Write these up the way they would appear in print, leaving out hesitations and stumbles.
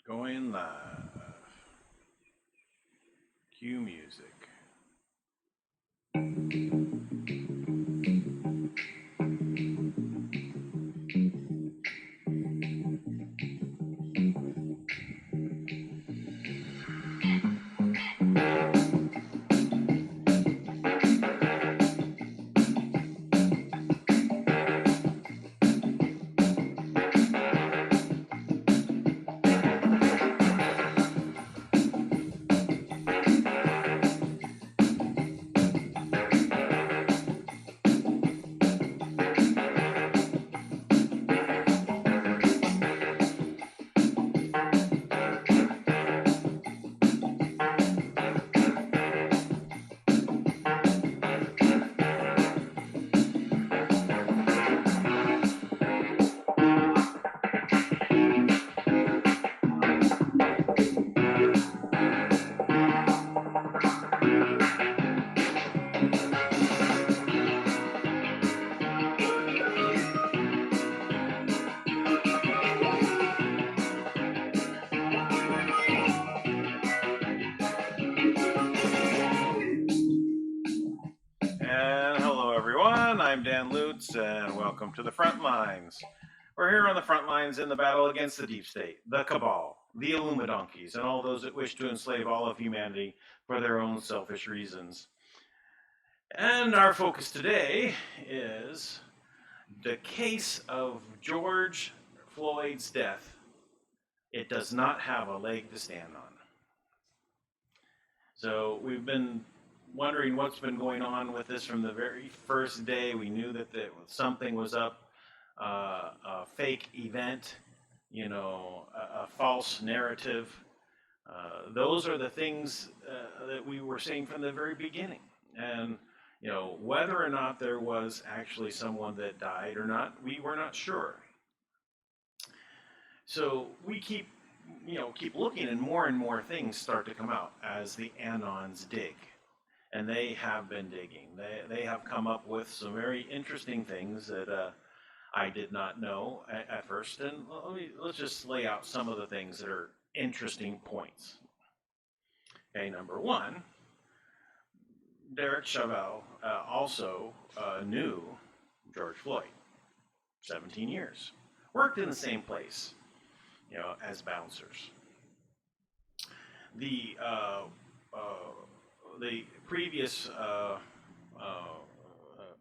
Going live. Cue music. And hello, everyone. I'm Dan Lutz, and welcome to the FrontLines. We're here on the front lines in the battle against the deep state, the cabal, the Illuminonkeys, and all those that wish to enslave all of humanity for their own selfish reasons. And our focus today is the case of George Floyd's death. It does not have a leg to stand on. So we've been wondering what's been going on with this from the very first day. We knew that something was up, a fake event, a false narrative. Those are the things that we were saying from the very beginning. And whether or not there was actually someone that died or not, we were not sure. So we keep looking, and more things start to come out as the Anons dig. And they have been digging. They have come up with some very interesting things that I did not know at first. And let's just lay out some of the things that are interesting points. Okay, number one, Derek Chauvin also knew George Floyd, 17 years. Worked in the same place, as bouncers. The previous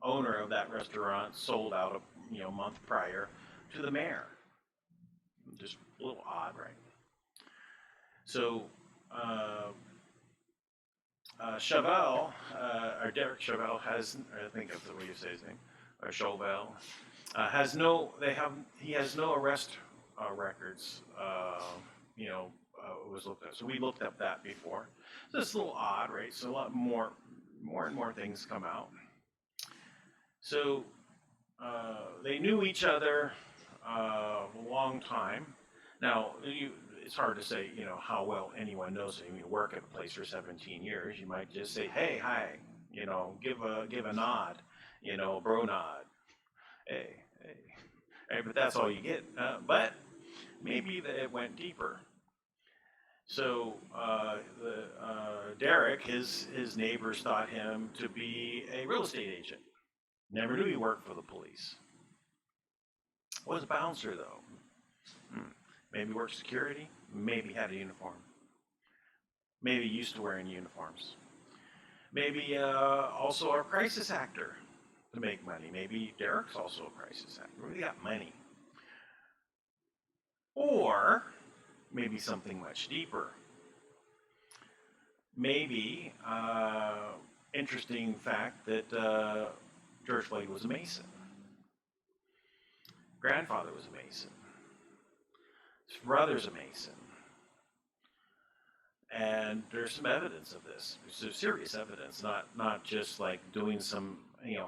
owner of that restaurant sold out a month prior to the mayor. Just a little odd, right? So Chauvel, or Derek Chauvel has, I think that's the way you say his name, or Chauvel, he has no arrest records, was looked at. So we looked up that before. So it's a little odd, right? So a lot more and more things come out. So they knew each other a long time. Now, it's hard to say, how well anyone knows it. You work at a place for 17 years. You might just say, hey, hi, give a nod, bro nod. Hey. But that's all you get. But maybe it went deeper. So Derek, his neighbors thought him to be a real estate agent. Never knew he worked for the police. Was a bouncer though. Maybe worked security. Maybe had a uniform. Maybe used to wearing uniforms. Maybe also a crisis actor to make money. Maybe Derek's also a crisis actor. Really got money. Or maybe something much deeper. Maybe interesting fact that George Floyd was a Mason. Grandfather was a Mason. His brother's a Mason. And there's some evidence of this. There's serious evidence, not just like doing some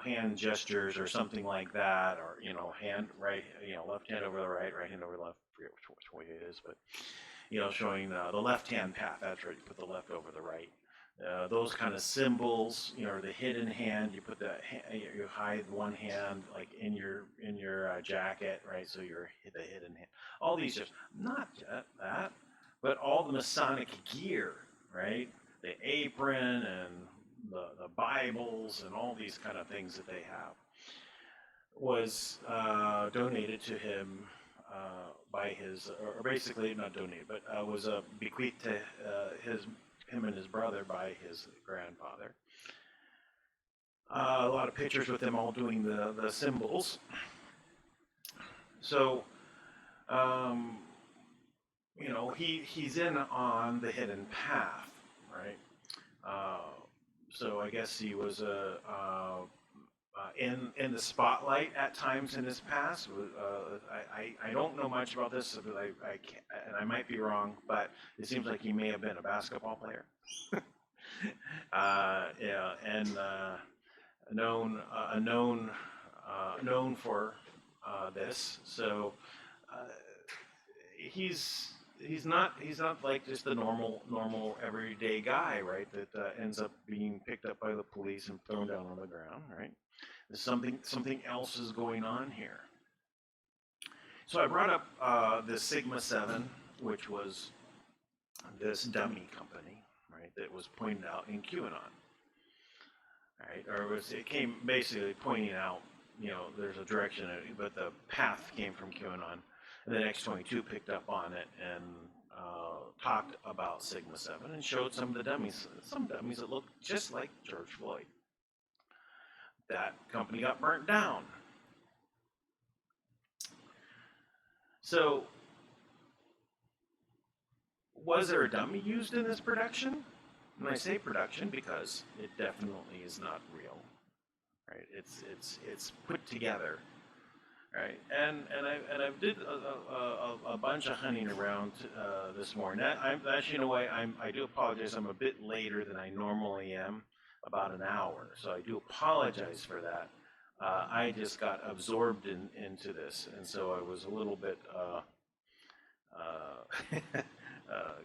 hand gestures or something like that, or hand right, left hand over the right hand over the left. I forget which way it is, but showing the left hand path. That's right. You put the left over the right. Those kind of symbols, the hidden hand. You put you hide one hand like in your jacket, right? So you're the hidden hand. All these just not that. but all the Masonic gear, right? The apron and the Bibles and all these kind of things that they have was donated to him by his, or basically not donated, but was bequeathed to him and his brother by his grandfather. A lot of pictures with them all doing the symbols. So, you know, he's in on the hidden path, right? So I guess he was in the spotlight at times in his past. I don't know much about this, but I can't, and I might be wrong, but it seems like he may have been a basketball player. Yeah, and known for this. So he's not like just the normal everyday guy, right? That ends up being picked up by the police and thrown down on the ground, right? There's something else is going on here. So I brought up the Sigma 7, which was this dummy company, right? That was pointed out in QAnon, right? Or it came basically pointing out, you know, there's a direction, but the path came from QAnon. And then X22 picked up on it and talked about Sigma 7 and showed some of the dummies, some dummies that looked just like George Floyd. That company got burnt down. So, was there a dummy used in this production? And I say production because it definitely is not real, right? It's put together, right? And I did a bunch of hunting around this morning. Actually, you know what? I do apologize. I'm a bit later than I normally am, about an hour. So I do apologize for that. I just got absorbed into this, and so I was a little bit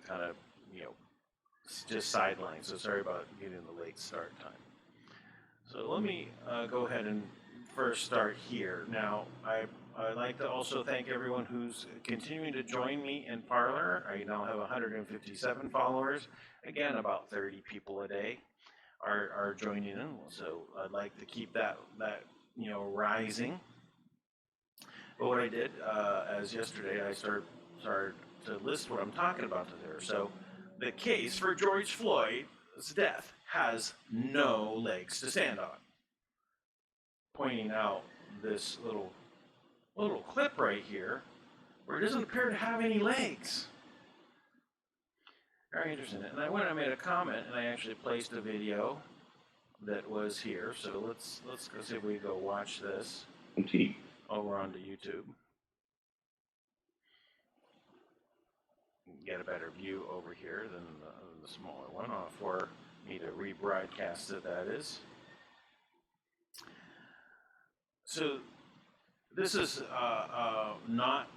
kind of, you know, just sidelined. So sorry about getting the late start time. So let me go ahead and first start here. Now, I'd like to also thank everyone who's continuing to join me in Parler. I now have 157 followers. Again, about 30 people a day are joining in. So I'd like to keep that you know, rising. But what I did, as yesterday, I started to list what I'm talking about there. So the case for George Floyd's death has no legs to stand on. Pointing out this little clip right here where it doesn't appear to have any legs. Very interesting. And I went and made a comment, and I actually placed a video that was here. So let's go see if we go watch this over onto YouTube. Get a better view over here than the smaller one, for me to rebroadcast it, that is. So this is not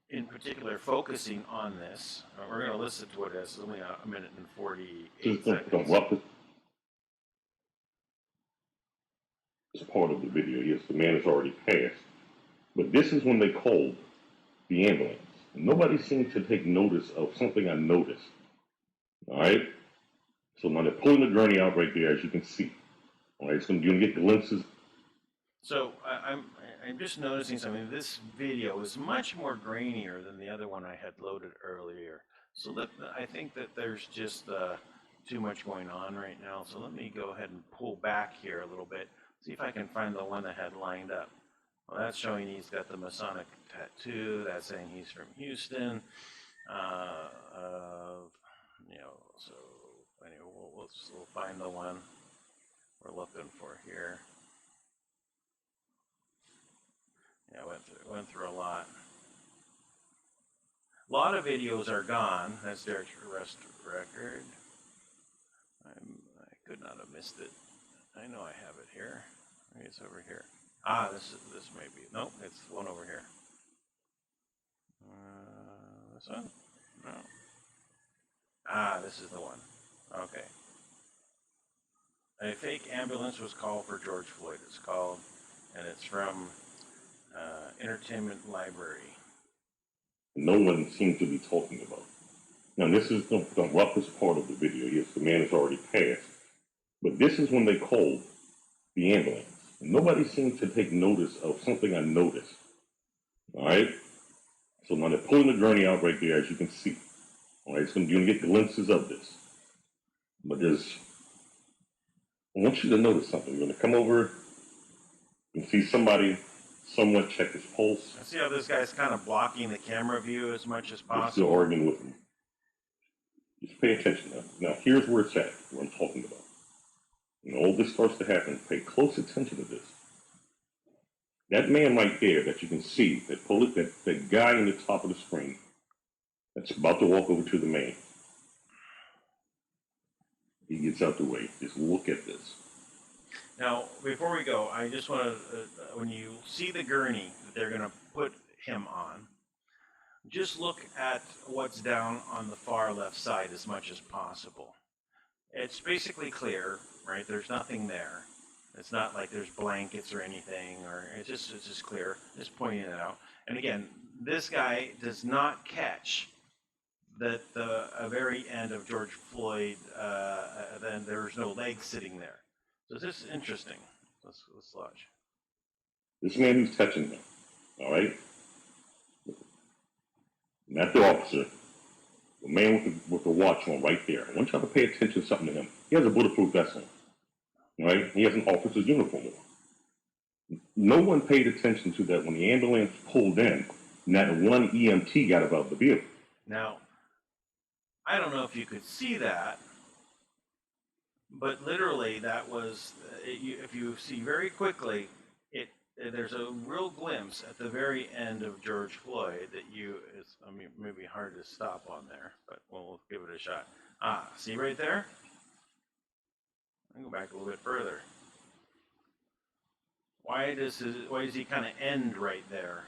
in particular focusing on this. We're going to listen to it as only a minute and 48 seconds. It's part of the video. Yes, the man has already passed. But this is when they called the ambulance. Nobody seemed to take notice of something I noticed. All right? So now they're pulling the gurney out right there, as you can see. All right, so you're going to get glimpses. So I'm just noticing something. This video is much more grainier than the other one I had loaded earlier. So I think that there's just too much going on right now. So let me go ahead and pull back here a little bit. See if I can find the one that had lined up. Well, that's showing he's got the Masonic tattoo. That's saying he's from Houston. You know, so anyway, we'll find the one we're looking for here. Yeah, went through a lot. A lot of videos are gone. That's Derek's arrest record. I could not have missed it. I know I have it here. Maybe it's over here. Ah, this may be. Nope, it's one over here. This one? No. Ah, this is the one. Okay. A fake ambulance was called for George Floyd. It's called, and it's from Entertainment Library. No one seemed to be talking about. Now, this is the roughest part of the video. Yes, the man has already passed. But this is when they called the ambulance. Nobody seemed to take notice of something I noticed. All right? So now they're pulling the gurney out right there, as you can see. All right? You're going to get glimpses of this. But I want you to notice something. You're going to come over and see somebody somewhat check his pulse. I see how this guy's kind of blocking the camera view as much as You're still possible. arguing with him. Just pay attention now. Now, here's where it's at, what I'm talking about. When all this starts to happen, pay close attention to this. That man right there that you can see, that guy in the top of the screen, that's about to walk over to the man. He gets out the way. Just look at this. Now, before we go, I just want to, when you see the gurney that they're going to put him on, just look at what's down on the far left side as much as possible. It's basically clear, right? There's nothing there. It's not like there's blankets or anything, or it's just clear. Just pointing it out. And again, this guy does not catch that the very end of George Floyd, then there's no legs sitting there. So this is interesting. Let's watch. This man who's touching him, all right? Not the officer, the man with the watch on right there. I want y'all to pay attention to something to him. He has a bulletproof vest on, right? He has an officer's uniform on. No one paid attention to that when the ambulance pulled in. Not one EMT got above the vehicle. Now, I don't know if you could see that, but literally that was, if you see very quickly, there's a real glimpse at the very end of George Floyd that I mean, maybe hard to stop on there, but we'll give it a shot. See right there? I'll go back a little bit further. Why does he kind of end right there?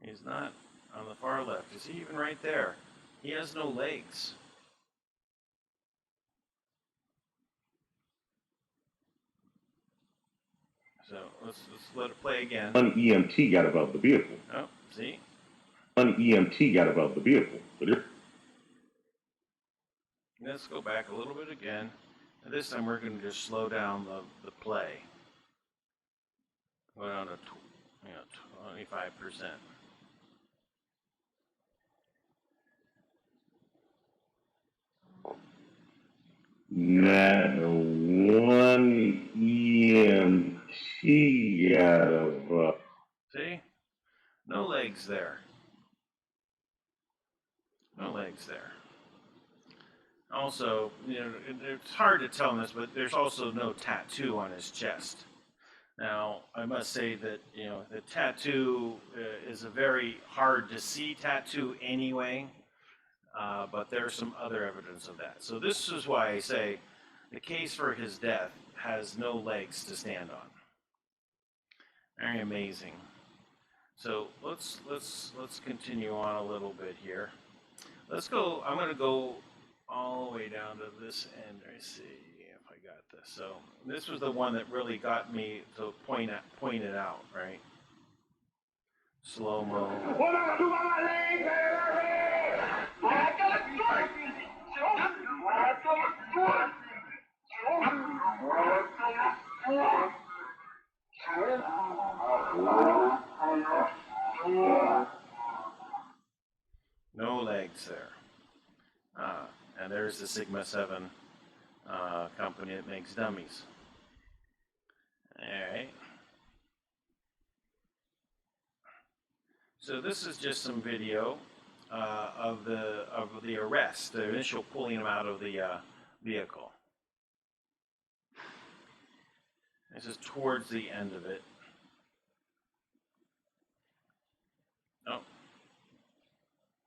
He's not on the far left. Is he even right there? He has no legs. So let's let it play again. One EMT got above the vehicle. Oh, see? One EMT got above the vehicle. Let's go back a little bit again. And this time we're going to just slow down the play. Go down to 25%. Not one EMT got above. See? No legs there. No legs there. Also, it's hard to tell in this, but there's also no tattoo on his chest. Now, I must say that, the tattoo is a very hard to see tattoo anyway, but there's some other evidence of that. So this is why I say the case for his death has no legs to stand on. Very amazing. So let's continue on a little bit here. Let's go. I'm going to go all the way down to this end. I see if I got this. So this was the one that really got me to point it out, right? Slow mo. No legs there. And there's the Sigma 7 company that makes dummies. All right. So this is just some video of the arrest, the initial pulling him out of the vehicle. This is towards the end of it. Oh.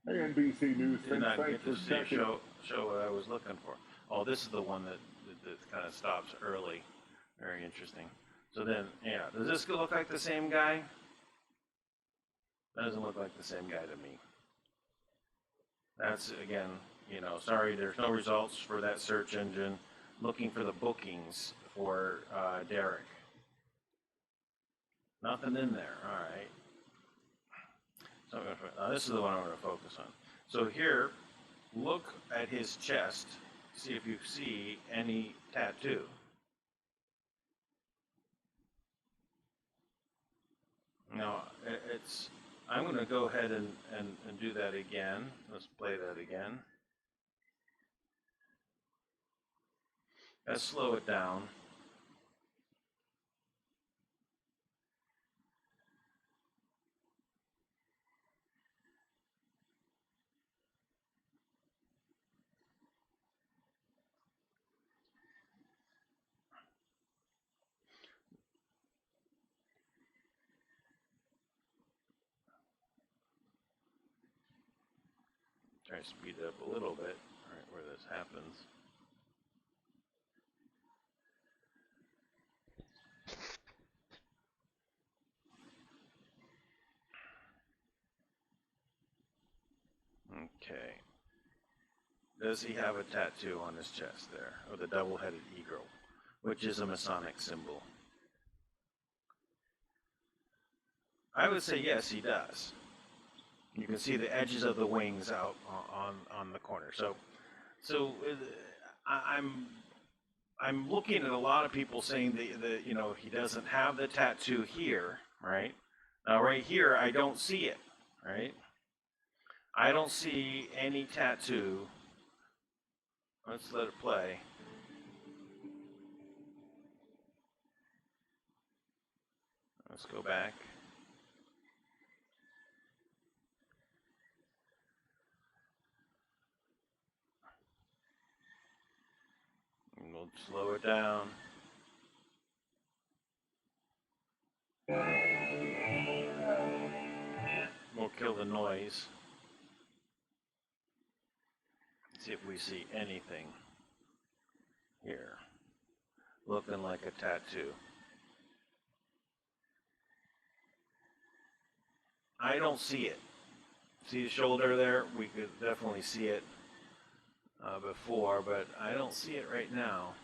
NBC News. Did not get to see show what I was looking for. Oh, this is the one that kind of stops early. Very interesting. So then, does this look like the same guy? Doesn't look like the same guy to me. That's, again, sorry, there's no results for that search engine looking for the bookings for Derek. Nothing in there. All right. So this is the one I'm going to focus on. So here, look at his chest, see if you see any tattoo. Now, I'm going to go ahead and do that again. Let's play that again. Let's slow it down. Try to speed it up a little bit, right where this happens. Okay. Does he have a tattoo on his chest there, of the double-headed eagle, which is a Masonic symbol? I would say yes, he does. You can see the edges of the wings out on the corner. So I'm looking at a lot of people saying that you know, he doesn't have the tattoo here, right? Now right here I don't see it, right? I don't see any tattoo. Let's let it play. Let's go back. And we'll slow it down. We'll kill the noise. See if we see anything here looking like a tattoo. I don't see it. See the shoulder there? We could definitely see it before, but I don't see it right now.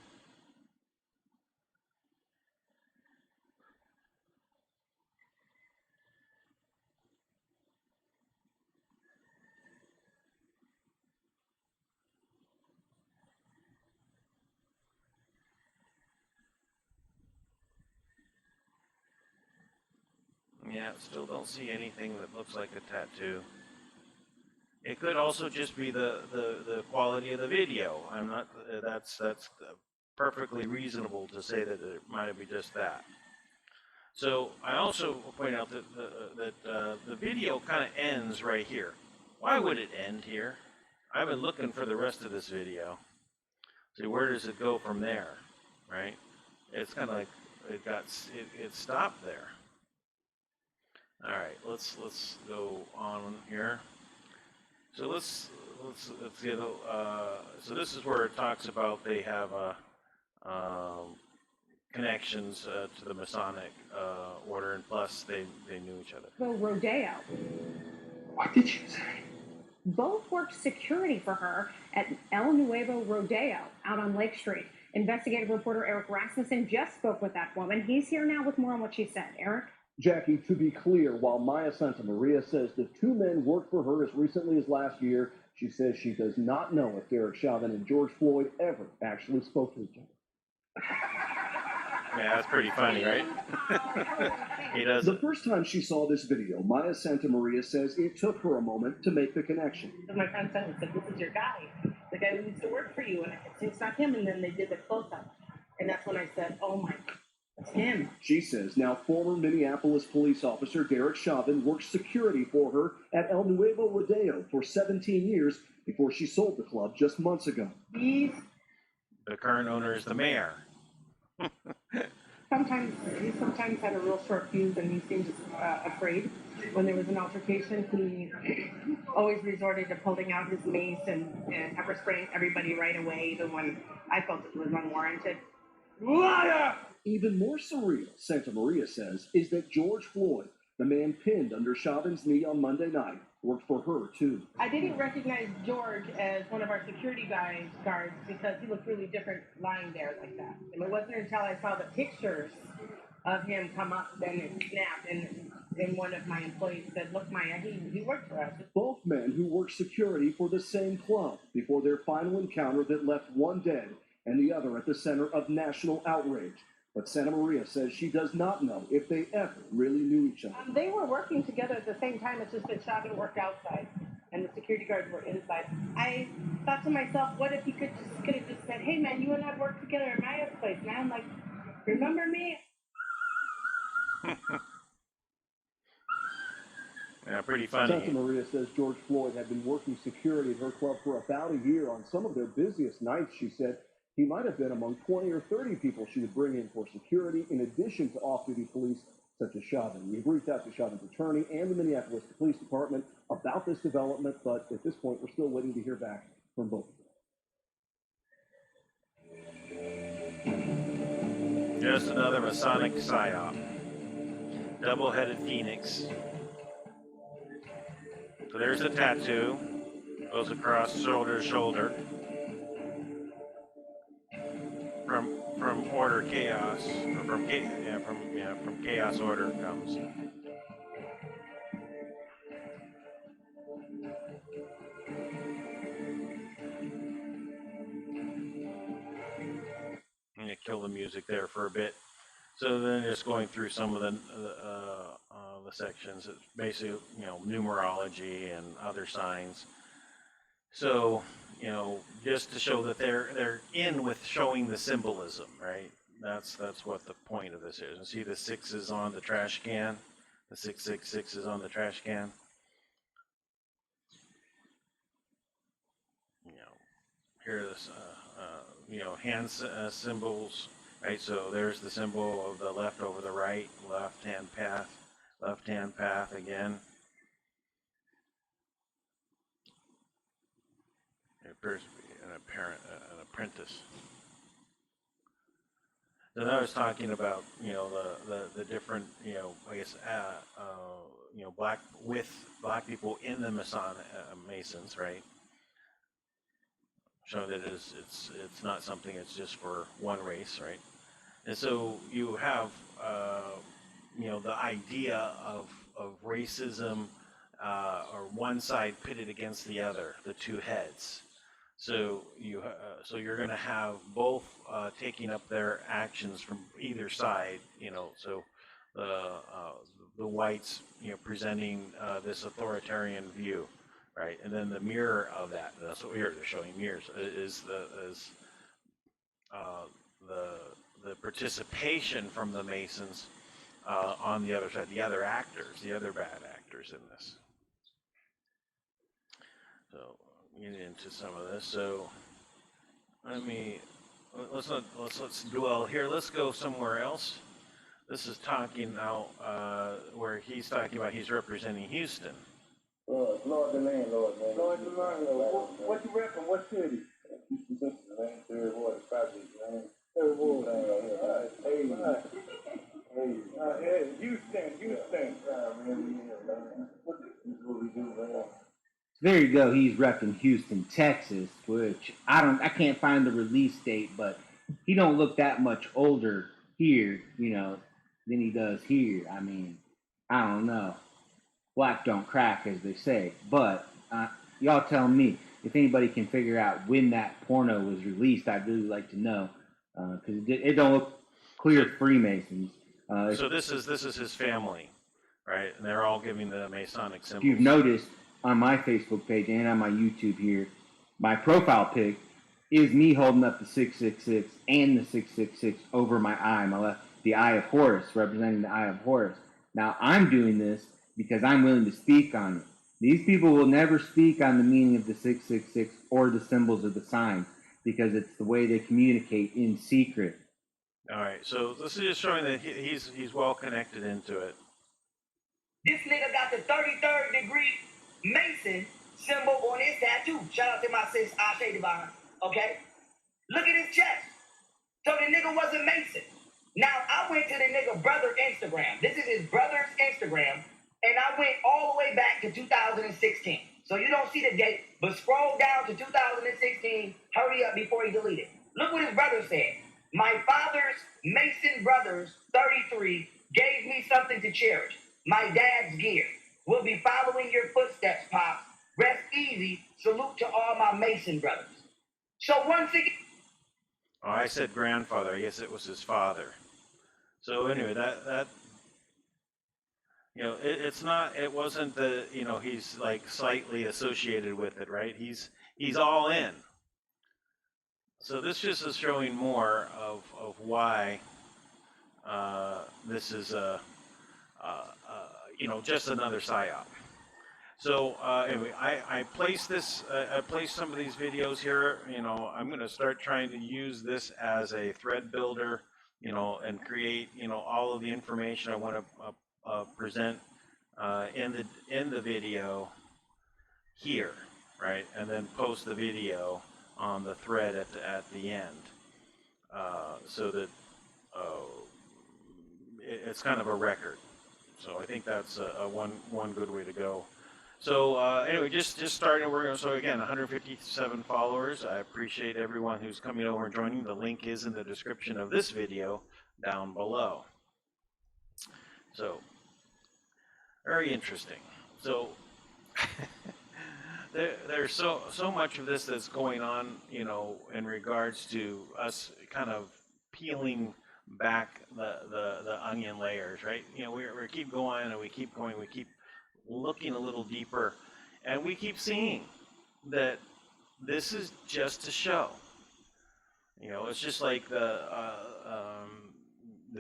Yeah, still don't see anything that looks like a tattoo. It could also just be the quality of the video. I'm not. That's perfectly reasonable to say that it might be just that. So I also point out that the video kind of ends right here. Why would it end here? I've been looking for the rest of this video. See, where does it go from there, right? It's kind of like it stopped there. All right, let's go on here. So let's get so this is where it talks about they have connections to the Masonic order, and plus they knew each other. The rodeo. What did you say? Both worked security for her at El Nuevo Rodeo out on Lake Street. Investigative reporter Eric Rasmussen just spoke with that woman. He's here now with more on what she said. Eric? Jackie, to be clear, while Maya Santamaria says the two men worked for her as recently as last year, she says she does not know if Derek Chauvin and George Floyd ever actually spoke to each other. Yeah, that's pretty funny, right? He does. The first time she saw this video, Maya Santamaria says it took her a moment to make the connection. My friend said, "This is your guy, the guy who used to work for you," and I said, "It's not him." And then they did the close-up, and that's when I said, "Oh my, it's him." She says now former Minneapolis police officer Derek Chauvin worked security for her at El Nuevo Rodeo for 17 years before she sold the club just months ago. The current owner is the mayor. He sometimes had a real short fuse, and he seemed afraid. When there was an altercation, he always resorted to pulling out his mace and pepper spraying everybody right away, even when I felt it was unwarranted. Liar! Even more surreal, Santamaria says, is that George Floyd, the man pinned under Chauvin's knee on Monday night, worked for her too. I didn't recognize George as one of our security guards because he looked really different lying there like that. And it wasn't until I saw the pictures of him come up, then it snapped. And and one of my employees said, "Look, Maya, he worked for us." Both men who worked security for the same club before their final encounter that left one dead and the other at the center of national outrage. But Santa Maria says she does not know if they ever really knew each other. They were working together at the same time. It's just that Chauvin worked outside and the security guards were inside. I thought to myself, what if he could have just said, "Hey man, you and I worked together at Maya's place." Now I'm like, remember me? Yeah, pretty funny. Santa Maria says George Floyd had been working security at her club for about a year. On some of their busiest nights, she said he might have been among 20 or 30 people she would bring in for security, in addition to off-duty police such as Chauvin. We've reached out to Chauvin's attorney and the Minneapolis Police Department about this development, but at this point, we're still waiting to hear back from both of them. Just another Masonic psyop. Double-headed phoenix. So there's the tattoo. Goes across shoulder to shoulder. From order chaos, or from chaos order comes. And you kill the music there for a bit. So then just going through some of the sections, it's basically, numerology and other signs. So, just to show that they're in with showing the symbolism, right? That's what the point of this is. And see the 6 is on the trash can. The 666 is on the trash can. Here are the hand symbols. Right, so there's the symbol of the left over the right, left hand path again. It appears to be an apprentice. Then I was talking about, the different, I guess, black people in the Masons, right? Showing that it's not something that's just for one race, right? And so you have, the idea of racism, or one side pitted against the other, the two heads. So you're going to have both taking up their actions from either side. So the whites, presenting this authoritarian view, right? And then the mirror of that. That's what they're showing mirrors is the participation from the Masons on the other side, the other actors, the other bad actors in this. So get into some of this. So let's dwell here. Let's go somewhere else. This is talking now where he's talking about he's representing Houston. Lord the land, Lord man. Lord the land, Lord. What you repping? What city? Houston, man. Third ward, project, man. Third ward. Hey, Houston. What we do, man. There you go. He's repping Houston, Texas, which I can't find the release date, but he don't look that much older here, than he does here. I mean, I don't know. Black don't crack, as they say. But y'all tell me if anybody can figure out when that porno was released. I'd really like to know because it don't look clear Freemasons. So this is his family, right? And they're all giving the Masonic symbols. If you've noticed on my Facebook page and on my YouTube here, my profile pic is me holding up the 666 and the 666 over my eye, the Eye of Horus, representing the Eye of Horus. Now I'm doing this because I'm willing to speak on it. These people will never speak on the meaning of the 666 or the symbols of the sign because it's the way they communicate in secret. All right, so this is just showing that he's well connected into it. This nigga got the 33rd degree Mason symbol on his tattoo. Shout out to my sis Ashe Divine. Okay? Look at his chest. So the nigga wasn't Mason. Now I went to the nigga brother Instagram. This is his brother's Instagram. And I went all the way back to 2016. So you don't see the date, but scroll down to 2016. Hurry up before he deleted. Look what his brother said. My father's Mason brothers, 33, gave me something to cherish. my dad's gear. We'll be following your footsteps, Pop. Rest easy. Salute to all my Mason brothers. So once again. Oh, I said grandfather. I guess it was his father. So anyway, that it wasn't the, he's like slightly associated with it, right? He's all in. So this just is showing more of why this is just another psyop. So anyway, I placed this. I placed some of these videos here. I'm going to start trying to use this as a thread builder. And create all of the information I want to present in the video here, right? And then post the video on the thread at the end, so that it's kind of a record. So I think that's one good way to go. So anyway, just starting. So again, 157 followers. I appreciate everyone who's coming over and joining. The link is in the description of this video down below. So very interesting. So there's so much of this that's going on, in regards to us kind of peeling back the onion layers, right? We keep going and we keep going. We keep looking a little deeper, and we keep seeing that this is just a show. It's just like the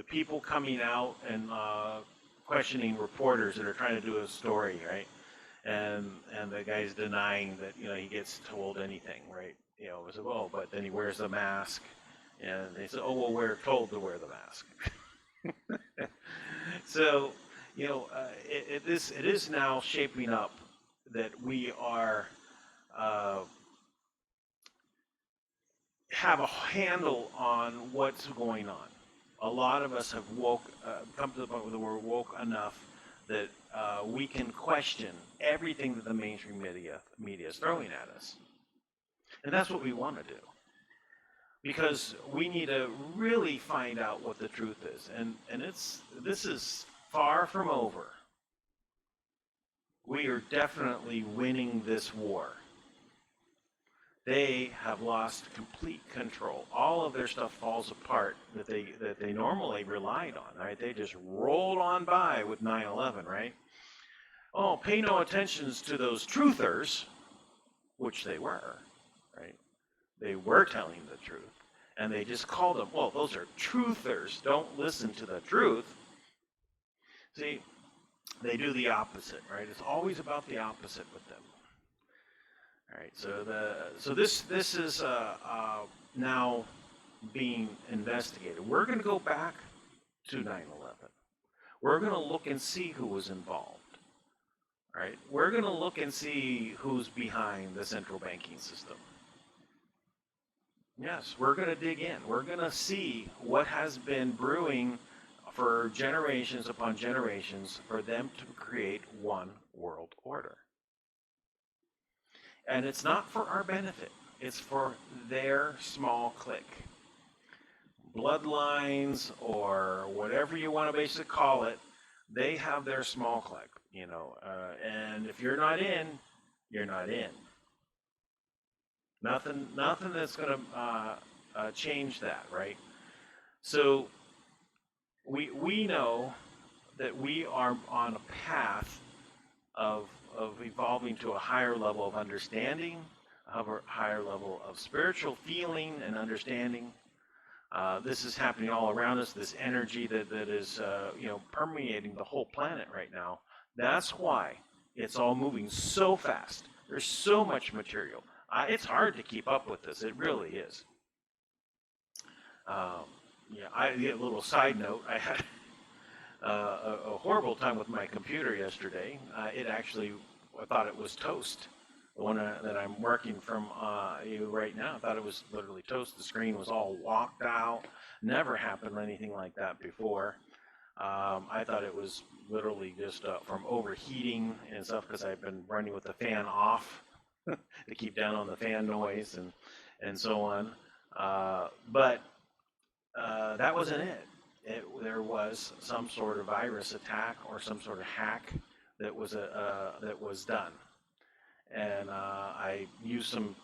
people coming out and questioning reporters that are trying to do a story, right? And the guy's denying that he gets told anything, right? It's like, oh, but then he wears the mask, and they say, oh, well, we're told to wear the mask. So it is now shaping up that we are have a handle on what's going on. A lot of us have come to the point where we're woke enough that we can question everything that the mainstream media is throwing at us, and that's what we want to do, because we need to really find out what the truth is, and this is far from over. We are definitely winning this war. They have lost complete control. All of their stuff falls apart that they normally relied on, right? They just rolled on by with 9/11, right? Oh, pay no attention to those truthers, which they were, right? They were telling the truth, and they just called them, well, those are truthers. Don't listen to the truth. See, they do the opposite, right? It's always about the opposite with them. All right, so this is now being investigated. We're going to go back to 9/11. We're going to look and see who was involved. All right, we're going to look and see who's behind the central banking system. Yes, we're going to dig in. We're going to see what has been brewing for generations upon generations for them to create one world order. And it's not for our benefit. It's for their small clique. Bloodlines, or whatever you want to basically call it, they have their small clique, and if you're not in, you're not in. Nothing that's going to change that, right? So we know that we are on a path of evolving to a higher level of understanding, a higher level of spiritual feeling and understanding. This is happening all around us, this energy that is permeating the whole planet right now. That's why it's all moving so fast. There's so much material. It's hard to keep up with this. It really is. A little side note, I had a horrible time with my computer yesterday. I thought it was toast. The one that I'm working from right now, I thought it was literally toast. The screen was all walked out. Never happened anything like that before. I thought it was literally just from overheating and stuff, because I've been running with the fan off to keep down on the fan noise and so on. But that wasn't it. there was some sort of virus attack or some sort of hack that was done, and I used some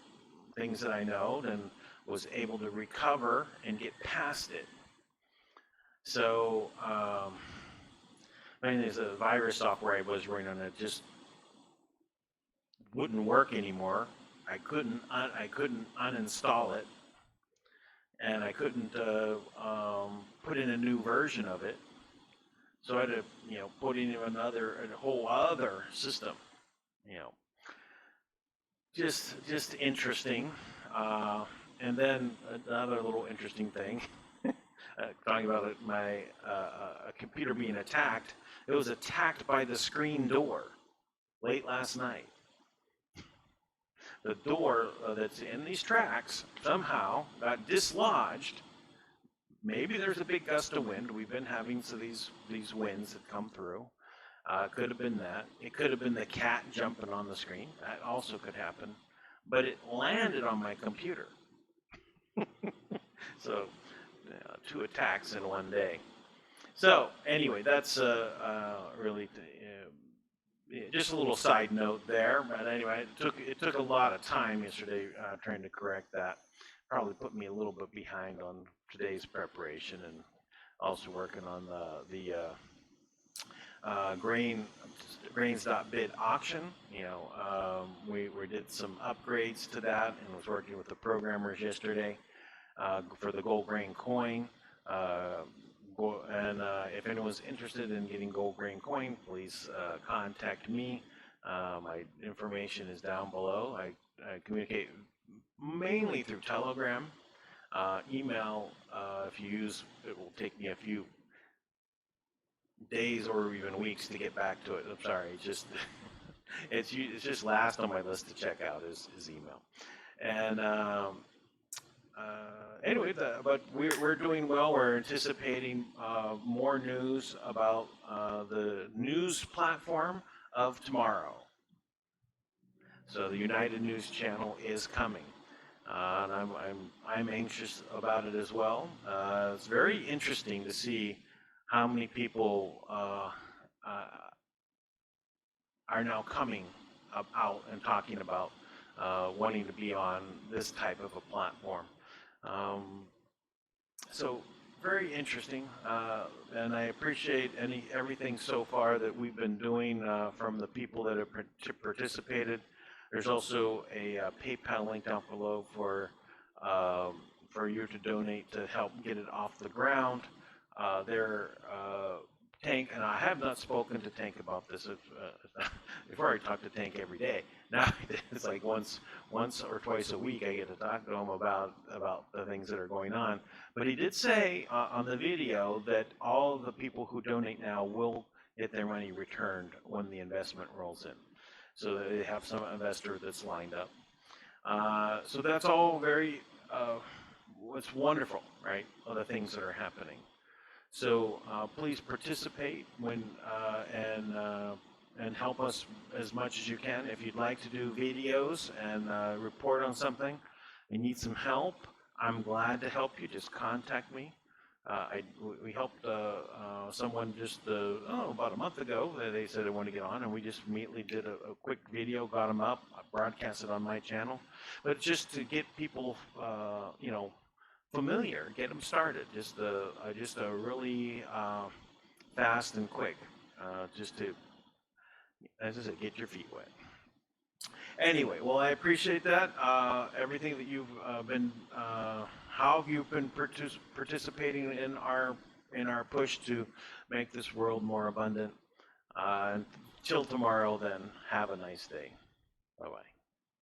things that I know and was able to recover and get past it. So, there's a virus software I was running on that just wouldn't work anymore. I couldn't uninstall it, and I couldn't put in a new version of it. So I had to, put in a whole other system. Just interesting. And then another little interesting thing, talking about my computer being attacked. It was attacked by the screen door late last night. The door that's in these tracks somehow got dislodged. Maybe there's a big gust of wind. We've been having these winds that come through. Could have been that. It could have been the cat jumping on the screen. That also could happen. But it landed on my computer. So, 2 attacks in one day. So, anyway, that's really just a little side note there. But anyway, it took a lot of time yesterday trying to correct that. Probably put me a little bit behind on today's preparation, and also working on the Grains.bid auction. We did some upgrades to that, and was working with the programmers yesterday for the gold grain coin. And if anyone's interested in getting gold grain coin, please contact me. My information is down below. I communicate mainly through Telegram. Email, if you use, it will take me a few days or even weeks to get back to it. I'm sorry, it's just last on my list to check out is email. And anyway, but we're doing well. We're anticipating more news about the news platform of tomorrow. So the United News Channel is coming, and I'm anxious about it as well. It's very interesting to see how many people are now coming out and talking about wanting to be on this type of a platform. So very interesting, and I appreciate everything so far that we've been doing from the people that have participated. There's also a PayPal link down below for you to donate to help get it off the ground. Tank, and I have not spoken to Tank about this. Before I talk to Tank every day. Now it's like once or twice a week I get to talk to him about the things that are going on. But he did say on the video that all the people who donate now will get their money returned when the investment rolls in. So they have some investor that's lined up. So that's all very, it's wonderful, right? All the things that are happening. So please participate and help us as much as you can. If you'd like to do videos and report on something, you need some help, I'm glad to help you. Just contact me. We helped someone just about a month ago. They said they wanted to get on, and we just immediately did a quick video, got them up, broadcast it on my channel. But just to get people, familiar, get them started. Just a really fast and quick, just to, as I said, get your feet wet. Anyway, well, I appreciate that. Everything that you've been, how you've been participating in our push to make this world more abundant. Until tomorrow, then, have a nice day. Bye-bye.